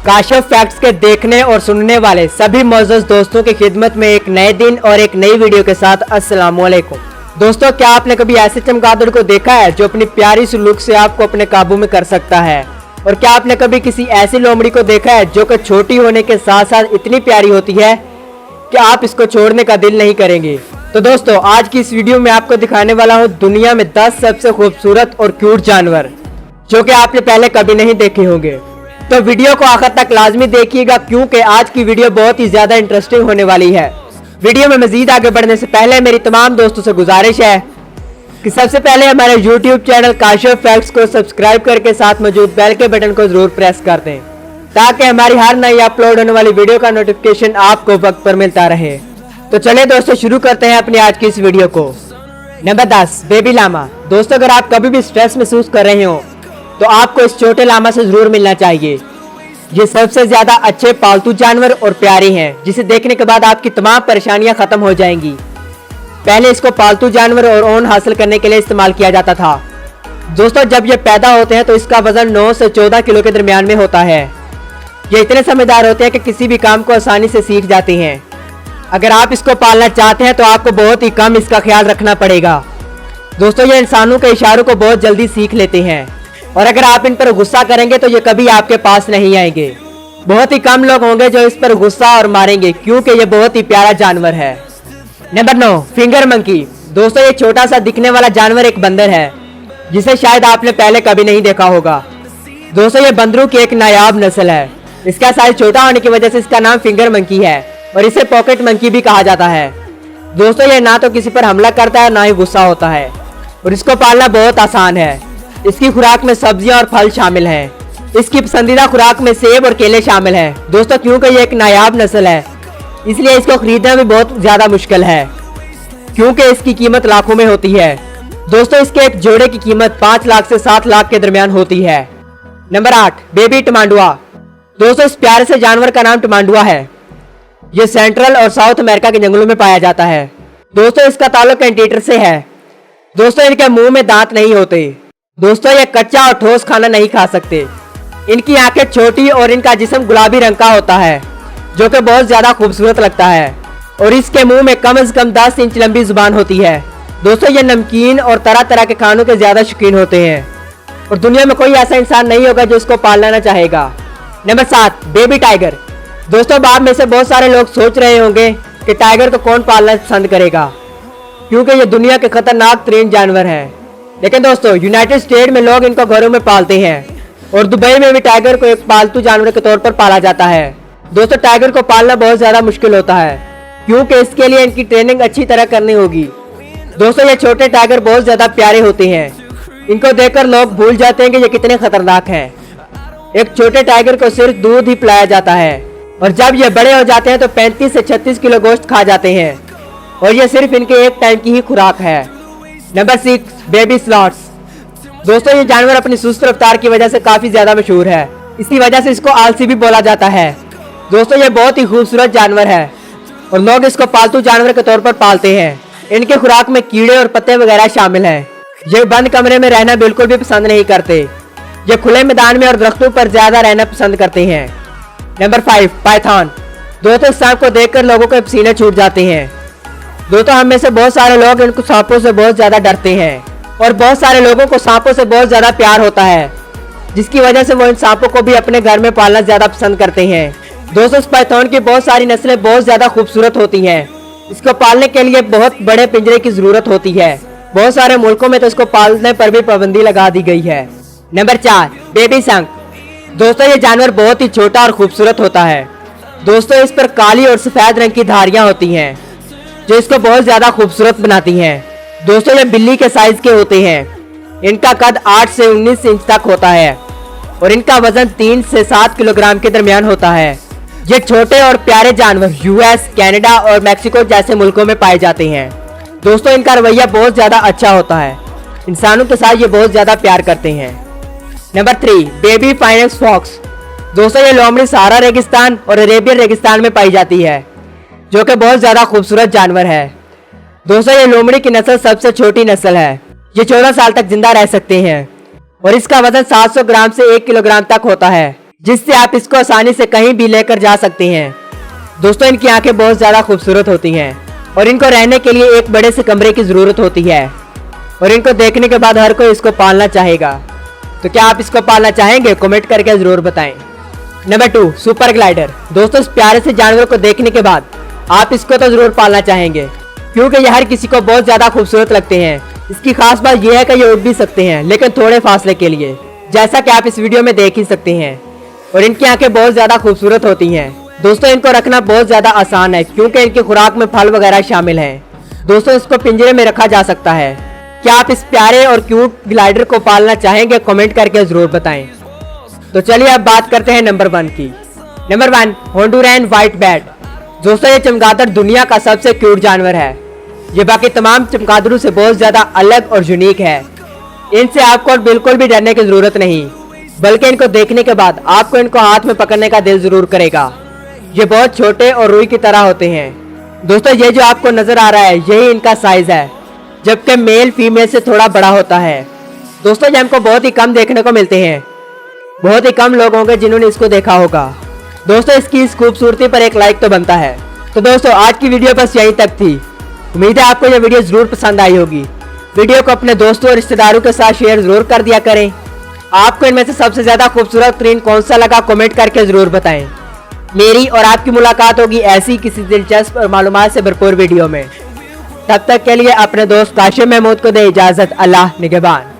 Kashif facts के देखने और सुनने वाले सभी मौजूद दोस्तों की खिदमत में एक नए दिन और एक नई वीडियो के साथ अस्सलाम वालेकुम। दोस्तों, क्या आपने कभी ऐसे चमगादड़ को देखा है जो अपनी प्यारी सी लुक से आपको अपने काबू में कर सकता है? और क्या आपने कभी किसी ऐसी लोमड़ी को देखा है जो कि छोटी होने के साथ साथ इतनी प्यारी होती है कि आप इसको छोड़ने का दिल नहीं करेंगे? तो दोस्तों, आज की इस वीडियो में आपको दिखाने वाला हूँ दुनिया में 10 सबसे खूबसूरत और क्यूट जानवर जो कि आपने पहले कभी नहीं देखे होंगे। तो वीडियो को आखिर तक लाजमी देखिएगा क्योंकि आज की वीडियो बहुत ही ज्यादा इंटरेस्टिंग होने वाली है। वीडियो में मजीद आगे बढ़ने से पहले मेरी तमाम दोस्तों से गुजारिश है कि सबसे पहले हमारे YouTube चैनल काशिफ फैक्ट्स को सब्सक्राइब करके साथ मौजूद बेल के बटन को जरूर प्रेस कर दें ताकि हमारी हर नई अपलोड होने वाली वीडियो का नोटिफिकेशन आपको वक्त पर मिलता रहे। तो चलिए दोस्तों, शुरू करते हैं अपनी आज की इस वीडियो को। Number 10, baby llama. दोस्तों, अगर आप कभी भी स्ट्रेस महसूस कर रहे हो तो आपको इस छोटे लामा से जरूर मिलना चाहिए। ये सबसे ज्यादा अच्छे पालतू जानवर और प्यारे हैं जिसे देखने के बाद आपकी तमाम परेशानियां खत्म हो जाएंगी। पहले इसको पालतू जानवर और ऊन हासिल करने के लिए इस्तेमाल किया जाता था। दोस्तों, जब ये पैदा होते हैं तो इसका वजन 9 से 14 किलो के दरमियान में होता है। ये इतने समझदार होते हैं कि किसी भी काम को आसानी से सीख जाते हैं। अगर आप इसको पालना चाहते हैं तो आपको बहुत ही कम इसका ख्याल रखना पड़ेगा। दोस्तों, ये इंसानों के इशारों को बहुत जल्दी सीख लेते हैं और अगर आप इन पर गुस्सा करेंगे तो ये कभी आपके पास नहीं आएंगे। बहुत ही कम लोग होंगे जो इस पर गुस्सा और मारेंगे क्योंकि ये बहुत ही प्यारा जानवर है। Number 9, finger monkey. दोस्तों, ये छोटा सा दिखने वाला जानवर एक बंदर है जिसे शायद आपने पहले कभी नहीं देखा होगा। दोस्तों, ये बंदरों की एक नायाब नस्ल है। इसका साइज छोटा होने की वजह से इसका नाम फिंगर मंकी है और इसे पॉकेट मंकी भी कहा जाता है। दोस्तों, ये ना तो किसी पर हमला करता है ना ही गुस्सा होता है और इसको पालना बहुत आसान है। इसकी खुराक में सब्जियां और फल शामिल हैं। इसकी पसंदीदा खुराक में सेब और केले शामिल हैं। दोस्तों, क्योंकि ये एक नायाब नस्ल है इसलिए इसको खरीदना भी बहुत ज्यादा मुश्किल है क्योंकि इसकी कीमत लाखों में होती है। दोस्तों, इसके एक जोड़े की कीमत 5 लाख से 7 लाख के दरमियान होती है। Number 8, baby tamandua. दोस्तों, इस प्यारे से जानवर का नाम टमांडुआ है। ये सेंट्रल और साउथ अमेरिका के जंगलों में पाया जाता है। दोस्तों, इसका ताल्लुक एंटीटर से है। दोस्तों, इनके मुंह में दांत नहीं होते। दोस्तों, ये कच्चा और ठोस खाना नहीं खा सकते। इनकी आंखें छोटी और इनका जिस्म गुलाबी रंग का होता है जो कि बहुत ज्यादा खूबसूरत लगता है और इसके मुंह में कम से कम 10 इंच लंबी जुबान होती है। दोस्तों, ये नमकीन और तरह तरह के खानों के ज्यादा शौकीन होते हैं और दुनिया में कोई ऐसा इंसान नहीं होगा जो इसको पालना ना चाहेगा। Number 7, baby tiger. दोस्तों, आप में से बहुत सारे लोग सोच रहे होंगे कि टाइगर को कौन पालना पसंद करेगा क्योंकि ये दुनिया के खतरनाक तरीन जानवर है। लेकिन दोस्तों, यूनाइटेड स्टेट में लोग इनको घरों में पालते हैं और दुबई में भी टाइगर को एक पालतू जानवर के तौर पर पाला जाता है। दोस्तों, टाइगर को पालना बहुत ज्यादा मुश्किल होता है क्योंकि इसके लिए इनकी ट्रेनिंग अच्छी तरह करनी होगी। दोस्तों, ये छोटे टाइगर बहुत ज्यादा प्यारे होते हैं। इनको देखकर लोग भूल जाते हैं कि ये कितने खतरनाक हैं। एक छोटे टाइगर को सिर्फ दूध ही पिलाया जाता है और जब ये बड़े हो जाते हैं तो 35 से 36 किलो गोश्त खा जाते हैं और ये सिर्फ इनके एक टाइम की ही खुराक है। Number 6, baby slots. दोस्तों, ये जानवर अपनी सुस्त रफ्तार की वजह से काफी ज्यादा मशहूर है। इसी वजह से इसको आलसी भी बोला जाता है। दोस्तों, ये बहुत ही खूबसूरत जानवर है और लोग इसको पालतू जानवर के तौर पर पालते हैं। इनके खुराक में कीड़े और पत्ते वगैरह शामिल हैं। ये बंद कमरे में रहना बिल्कुल भी पसंद नहीं करते। ये खुले मैदान में और दरख्तों पर ज्यादा रहना पसंद करते हैं। Number 5, Python. दोस्तों, इस सांप को देखकर लोगों के पसीने छूट जाते हैं। दोस्तों, हम में से बहुत सारे लोग इनको सांपों से बहुत ज्यादा डरते हैं और बहुत सारे लोगों को सांपों से बहुत ज्यादा प्यार होता है जिसकी वजह से वो इन सांपों को भी अपने घर में पालना ज्यादा पसंद करते हैं। दोस्तों, इस पाइथन की बहुत सारी नस्लें बहुत ज्यादा खूबसूरत होती हैं। इसको पालने के लिए बहुत बड़े पिंजरे की जरूरत होती है। बहुत सारे मुल्कों में तो इसको पालने पर भी पाबंदी लगा दी गई है। नंबर 4, बेबी संक। दोस्तों, ये जानवर बहुत ही छोटा और खूबसूरत होता है। दोस्तों, इस पर काली और सफेद रंग की धारियां होती हैं जो इसको बहुत ज्यादा खूबसूरत बनाती हैं। दोस्तों, ये बिल्ली के साइज के होते हैं। इनका कद 8 से 19 इंच तक होता है और इनका वजन 3 से 7 किलोग्राम के दरमियान होता है। ये छोटे और प्यारे जानवर यूएस, कनाडा और मैक्सिको जैसे मुल्कों में पाए जाते हैं। दोस्तों, इनका रवैया बहुत ज्यादा अच्छा होता है। इंसानों के साथ ये बहुत ज्यादा प्यार करते हैं। Number 3, baby फाइनेक्स fox. दोस्तों, ये लोमड़ी सहारा रेगिस्तान और अरेबियन रेगिस्तान में पाई जाती है जो कि बहुत ज्यादा खूबसूरत जानवर है। दोस्तों, ये लोमड़ी की नस्ल सबसे छोटी नस्ल है। ये 14 साल तक जिंदा रह सकते हैं और इसका वजन 700 ग्राम से 1 किलोग्राम तक होता है। जिससे आप इसको आसानी से कहीं भी लेकर जा सकते हैं। दोस्तों इनकी आंखें बहुत ज्यादा खूबसूरत होती हैं और इनको रहने के लिए एक बड़े से कमरे की जरूरत होती है और इनको देखने के बाद हर कोई इसको पालना चाहेगा। तो क्या आप इसको पालना चाहेंगे? कमेंट करके जरूर बताएं। Number 2, super glider. दोस्तों इस प्यारे से जानवर को देखने के बाद आप इसको तो जरूर पालना चाहेंगे क्योंकि ये हर किसी को बहुत ज्यादा खूबसूरत लगते हैं। इसकी खास बात यह है कि ये उड़ भी सकते हैं लेकिन थोड़े फासले के लिए, जैसा कि आप इस वीडियो में देख ही सकते हैं। और इनकी आंखें बहुत ज्यादा खूबसूरत होती हैं। दोस्तों इनको रखना बहुत ज्यादा आसान है क्योंकि इनकी खुराक में फल वगैरह शामिल हैं। दोस्तों इसको पिंजरे में रखा जा सकता है। क्या आप इस प्यारे और क्यूट ग्लाइडर को पालना चाहेंगे? कमेंट करके जरूर बताएं। तो चलिए अब बात करते हैं नंबर 1 की। Number 1, Honduran white bat. दोस्तों ये चमगादड़ दुनिया का सबसे क्यूट जानवर है। ये बाकी तमाम चमगादड़ों से बहुत ज्यादा अलग और यूनिक है। इनसे आपको बिल्कुल भी डरने की जरूरत नहीं, बल्कि इनको देखने के बाद आपको इनको हाथ में पकड़ने का दिल जरूर करेगा। ये बहुत छोटे और रुई की तरह होते हैं। दोस्तों ये जो आपको नजर आ रहा है यही इनका साइज है, जबकि मेल फीमेल से थोड़ा बड़ा होता है। दोस्तों ये हमको बहुत ही कम देखने को मिलते हैं। बहुत ही कम लोग होंगे जिन्होंने इसको देखा होगा। दोस्तों इसकी इस खूबसूरती पर एक लाइक तो बनता है। तो दोस्तों आज की वीडियो बस यहीं तक थी। उम्मीद है आपको यह वीडियो जरूर पसंद आई होगी। वीडियो को अपने दोस्तों और रिश्तेदारों के साथ शेयर जरूर कर दिया करें। आपको इनमें से सबसे ज्यादा खूबसूरत तरीन कौन सा लगा? कमेंट करके जरूर बताएं। मेरी और आपकी मुलाकात होगी ऐसी किसी दिलचस्प और मालूमात से भरपूर वीडियो में। तब तक के लिए अपने दोस्त काशिम महमूद को दे इजाजत। अल्लाह निगहबान।